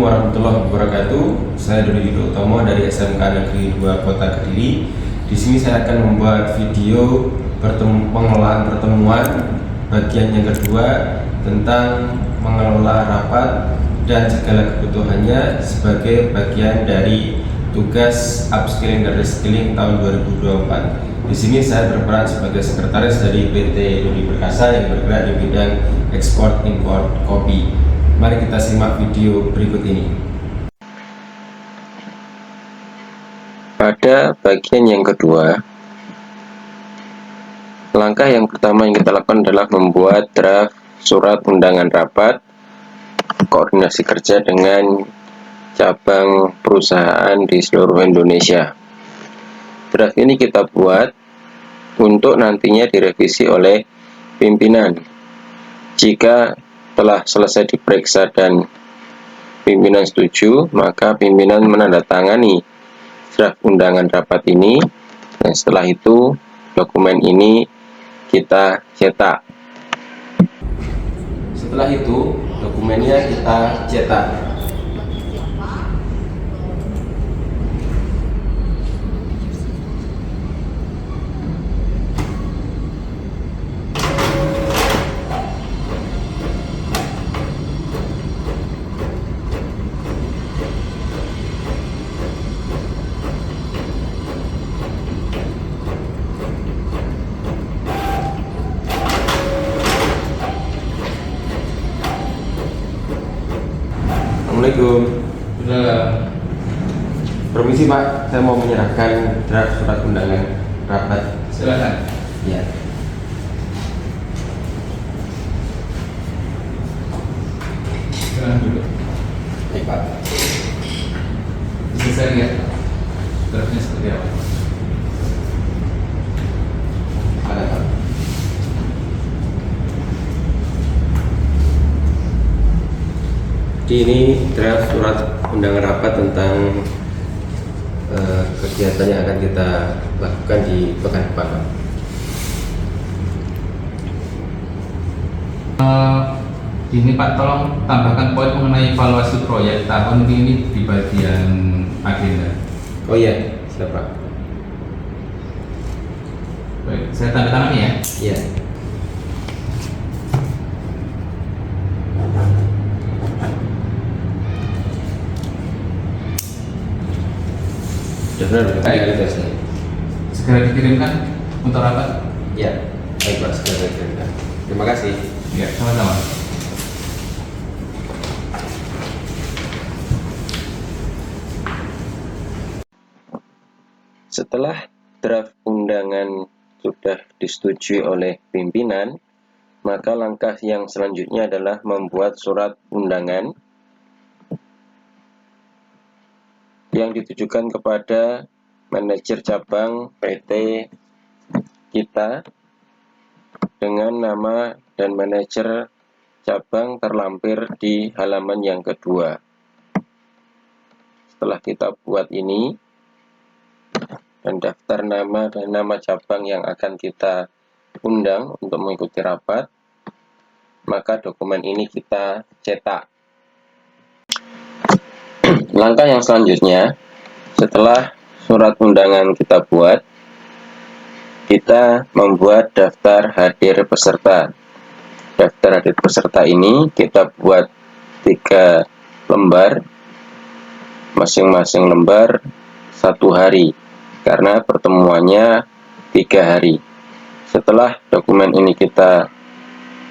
Assalamualaikum warahmatullahi wabarakatuh. Saya Dodi Yudo Utomo dari SMK Negeri 2 Kota Kediri. Di sini saya akan membuat video pengelolaan pertemuan bagian yang kedua tentang mengelola rapat dan segala kebutuhannya sebagai bagian dari tugas upskilling dan reskilling tahun 2024. Di sini saya berperan sebagai sekretaris dari PT Dodi Perkasa yang bergerak di bidang ekspor impor kopi. Mari kita simak video berikut ini. Pada bagian yang kedua, langkah yang pertama yang kita lakukan adalah membuat draft surat undangan rapat koordinasi kerja dengan cabang perusahaan di seluruh Indonesia. Draft ini kita buat untuk nantinya direvisi oleh pimpinan. Jika telah selesai diperiksa dan pimpinan setuju, maka pimpinan menandatangani draft undangan rapat ini, dan setelah itu dokumen ini kita cetak. Setelah itu dokumennya kita cetak. Assalamualaikum. Permisi Pak, saya mau menyerahkan draft surat undangan rapat. Silakan. Ya. Silakan dulu. Baik Pak. Bisa saya lihat draftnya seperti apa? Ada Pak. Ini draft surat undangan rapat tentang kegiatan yang akan kita lakukan di pekan depan, Pak. Ini Pak, tolong tambahkan poin mengenai evaluasi proyek tahun ini di bagian agenda. Oh iya, siap Pak. Baik, saya tanda tangan ya. Iya. Sudah benar, realitasnya. Segera dikirimkan untuk rapat. Ya, baik Pak, segera dikirimkan. Terima kasih. Ya, sama-sama. Setelah draft undangan sudah disetujui oleh pimpinan, maka langkah yang selanjutnya adalah membuat surat undangan yang ditujukan kepada manajer cabang PT kita dengan nama dan manajer cabang terlampir di halaman yang kedua. Setelah kita buat ini dan daftar nama dan nama cabang yang akan kita undang untuk mengikuti rapat, maka dokumen ini kita cetak. Langkah yang selanjutnya, setelah surat undangan kita buat, kita membuat daftar hadir peserta. Daftar hadir peserta ini kita buat 3 lembar, masing-masing lembar 1 hari, karena pertemuannya 3 hari. Setelah dokumen ini kita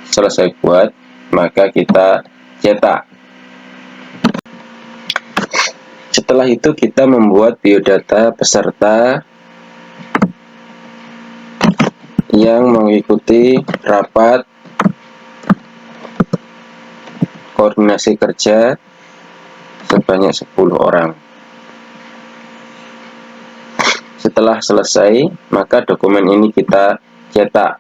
selesai buat, maka kita cetak. Setelah itu kita membuat biodata peserta yang mengikuti rapat koordinasi kerja sebanyak 10 orang. Setelah selesai, maka dokumen ini kita cetak.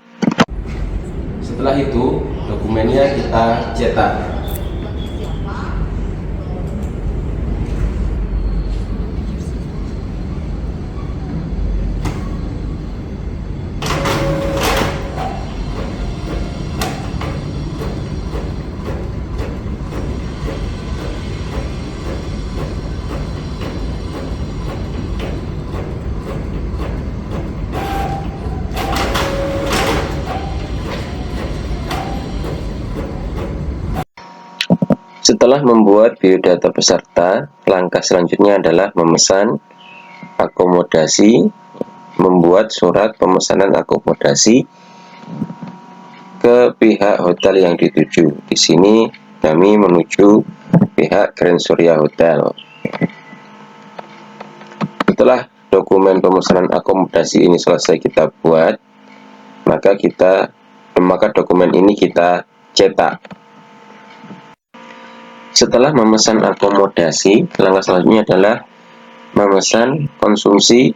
Setelah itu dokumennya kita cetak. Setelah membuat biodata peserta, langkah selanjutnya adalah memesan akomodasi, membuat surat pemesanan akomodasi ke pihak hotel yang dituju. Di sini kami menuju pihak Grand Surya Hotel. Setelah dokumen pemesanan akomodasi ini selesai kita buat, maka dokumen ini kita cetak. Setelah memesan akomodasi, langkah selanjutnya adalah memesan konsumsi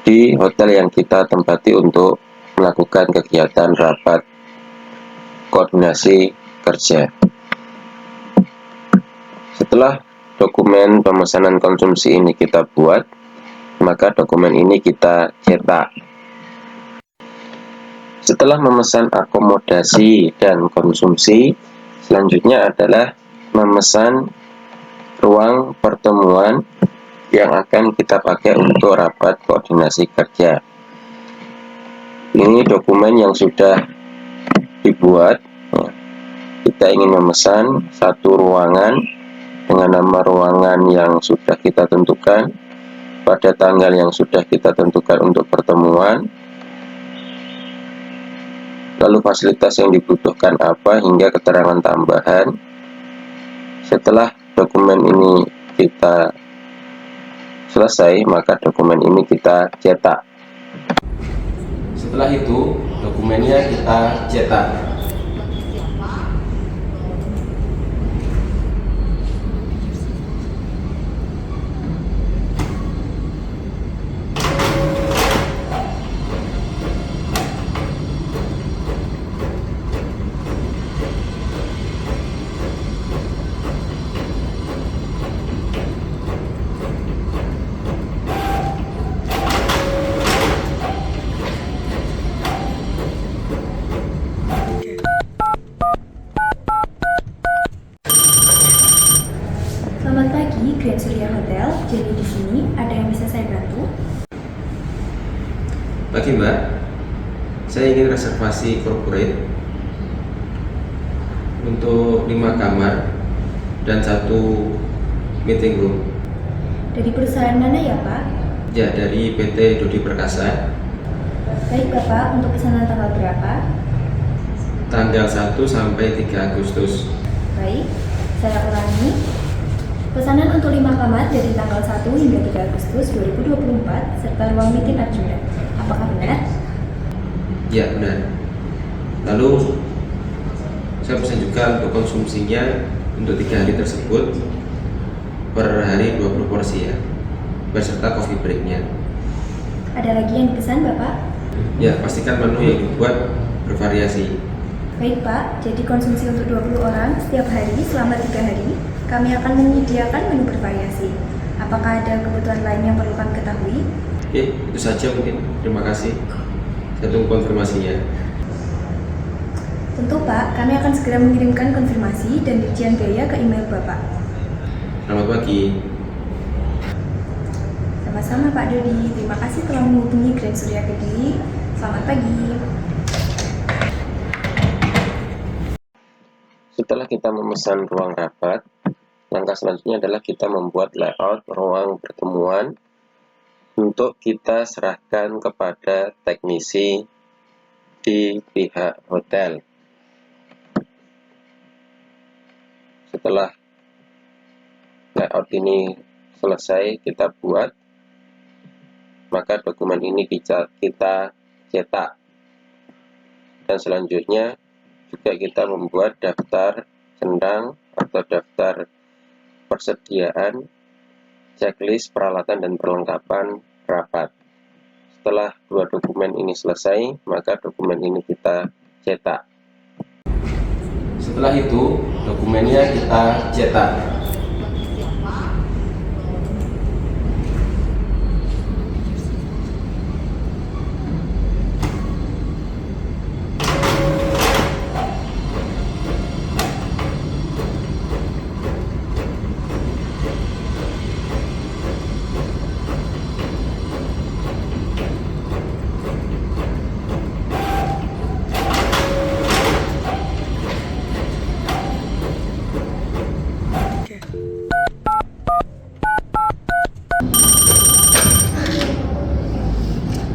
di hotel yang kita tempati untuk melakukan kegiatan rapat koordinasi kerja. Setelah dokumen pemesanan konsumsi ini kita buat, maka dokumen ini kita cetak. Setelah memesan akomodasi dan konsumsi, selanjutnya adalah memesan ruang pertemuan yang akan kita pakai untuk rapat koordinasi kerja. Ini dokumen yang sudah dibuat. Kita ingin memesan satu ruangan dengan nama ruangan yang sudah kita tentukan, pada tanggal yang sudah kita tentukan untuk pertemuan, lalu fasilitas yang dibutuhkan apa, hingga keterangan tambahan. Setelah dokumen ini kita selesai, maka dokumen ini kita cetak. Setelah itu, dokumennya kita cetak. Selamat pagi, Grand Surya Hotel. Jadi di sini ada yang bisa saya bantu? Pagi Mbak, saya ingin reservasi corporate untuk 5 kamar dan 1 meeting room. Dari perusahaan mana ya Pak? Ya, dari PT Dodi Perkasa. Baik Bapak, untuk pesanan tanggal berapa? Tanggal 1 sampai 3 Agustus. Baik, saya ulangi. Pesanan untuk 5 kamar dari tanggal 1 hingga 3 Agustus 2024 serta ruang meeting Arjuna. Apakah benar? Ya, benar. Lalu saya pesan juga untuk konsumsinya untuk 3 hari tersebut per hari 20 porsi ya, beserta coffee breaknya. Ada lagi yang dipesan Bapak? Ya, pastikan menu yang dibuat bervariasi. Baik Pak, jadi konsumsi untuk 20 orang setiap hari selama 3 hari, kami akan menyediakan menu bervariasi. Apakah ada kebutuhan lain yang perlu kami ketahui? Itu saja mungkin. Terima kasih. Saya tunggu konfirmasinya. Tentu Pak, kami akan segera mengirimkan konfirmasi dan rincian biaya ke email Bapak. Selamat pagi. Sama-sama Pak Dodi, terima kasih telah menghubungi Grand Surya Kediri. Selamat pagi. Setelah kita memesan ruang rapat, langkah selanjutnya adalah kita membuat layout ruang pertemuan untuk kita serahkan kepada teknisi di pihak hotel. Setelah layout ini selesai kita buat, maka dokumen ini kita cetak, dan selanjutnya juga kita membuat daftar centang atau daftar persediaan, checklist peralatan dan perlengkapan rapat. Setelah 2 dokumen ini selesai, maka dokumen ini kita cetak. Setelah itu, dokumennya kita cetak.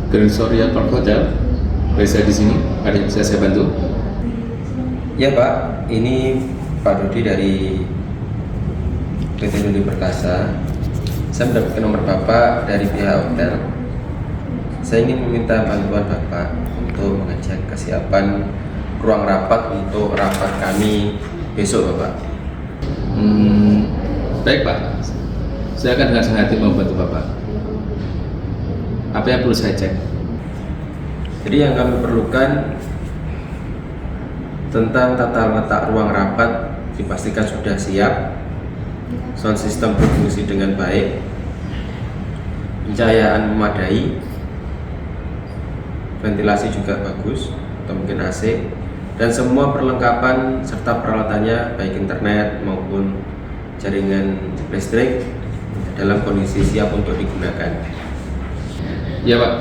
Grand Soria Park Hotel. Bisa di sini, ada yang bisa saya bantu? Ya Pak, ini Pak Dodi dari PT Dodi Perkasa. Saya mendapatkan nomor Bapak dari pihak hotel. Saya ingin meminta bantuan Bapak untuk mengecek kesiapan ruang rapat untuk rapat kami besok Bapak. Baik Pak, saya akan dengan senang hati membantu Bapak. Apa yang perlu saya cek? Jadi yang kami perlukan tentang tata letak ruang rapat dipastikan sudah siap, sound system berfungsi dengan baik, pencahayaan memadai, ventilasi juga bagus atau mungkin AC, dan semua perlengkapan serta peralatannya baik internet maupun jaringan listrik dalam kondisi siap untuk digunakan. Ya Pak,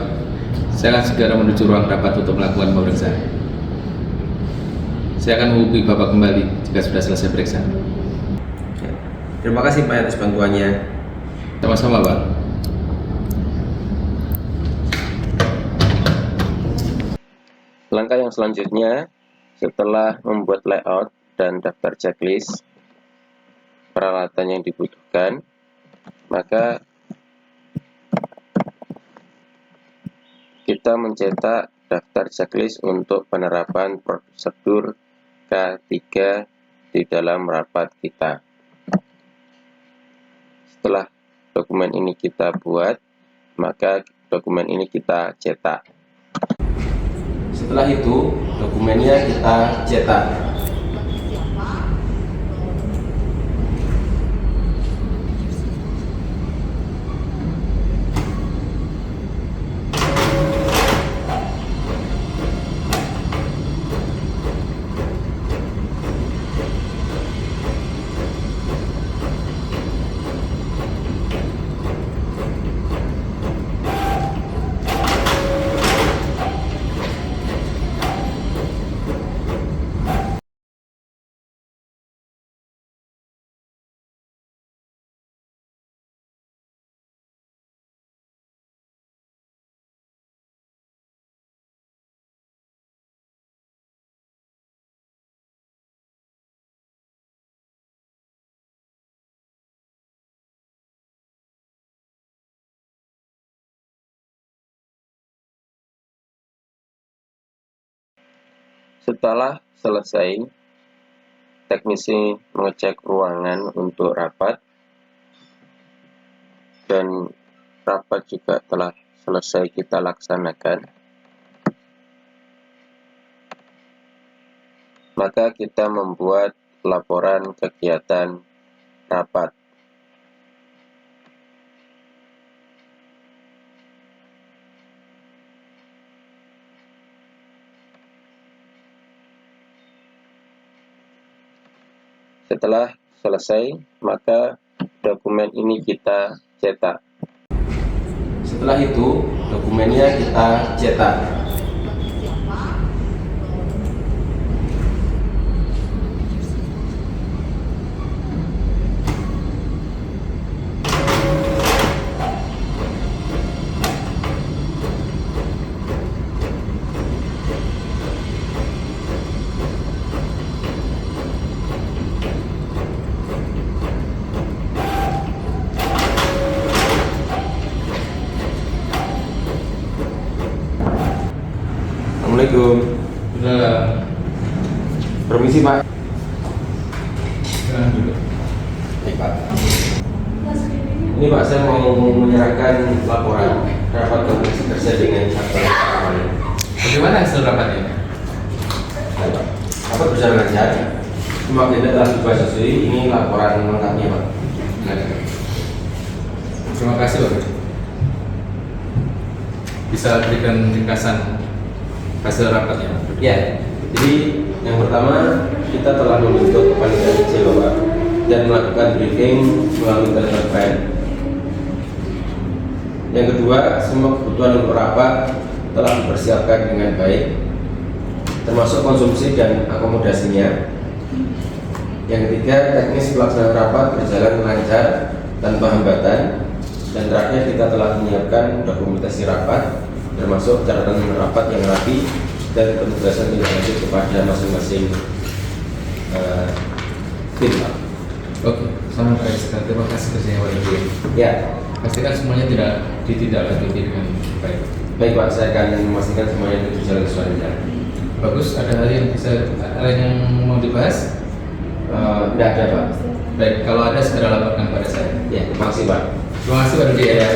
saya akan segera menuju ruang rapat untuk melakukan pemeriksaan. Saya akan menghubungi Bapak kembali jika sudah selesai periksa. Ya. Terima kasih Pak atas bantuannya. Sama-sama Pak. Langkah yang selanjutnya, setelah membuat layout dan daftar checklist peralatan yang dibutuhkan, maka kita mencetak daftar checklist untuk penerapan prosedur K3 di dalam rapat kita. Setelah dokumen ini kita buat, maka dokumen ini kita cetak. Setelah itu, dokumennya kita cetak. Setelah selesai, teknisi mengecek ruangan untuk rapat, dan rapat juga telah selesai kita laksanakan. Maka kita membuat laporan kegiatan rapat. Setelah selesai, maka dokumen ini kita cetak. Setelah itu, dokumennya kita cetak. Assalamualaikum. Sudah. Permisi Pak. Silakan duduk. Baik Pak. Ini Pak, saya mau menyerahkan laporan rapat komisi kerja dengan cabang Paramani. Bagaimana hasil rapatnya? Baik Pak. Rapat berjalan lancar. Semua agenda telah dibahas sesuai. Ini laporan lengkapnya Pak. Terima kasih Bapak. Bisa berikan ringkasan hasil rapatnya? Ya. Jadi yang pertama kita telah membentuk panitia kecil Bapak dan melakukan briefing melalui telekonferensi. Yang kedua, semua kebutuhan untuk rapat telah dipersiapkan dengan baik, termasuk konsumsi dan akomodasinya. Yang ketiga, teknis pelaksanaan rapat berjalan lancar tanpa hambatan. Dan terakhir, kita telah menyiapkan dokumentasi rapat termasuk catatan rapat yang rapi dan penugasan tindak lanjut kepada masing-masing tim, Pak. Oke, sangat baik sekali. Terima kasih kerjanya Pak Ibu. Ya, Pastikan semuanya tidak ditindaklanjuti dengan baik. baik Pak, saya akan memastikan semuanya itu berjalan sesuai rencana. Bagus, ada hal yang lain yang mau dibahas? Tidak ada Pak. Baik, kalau ada segera laporkan pada saya. Ya, terima kasih Pak. Terima kasih Pak Dudi ya. Ya.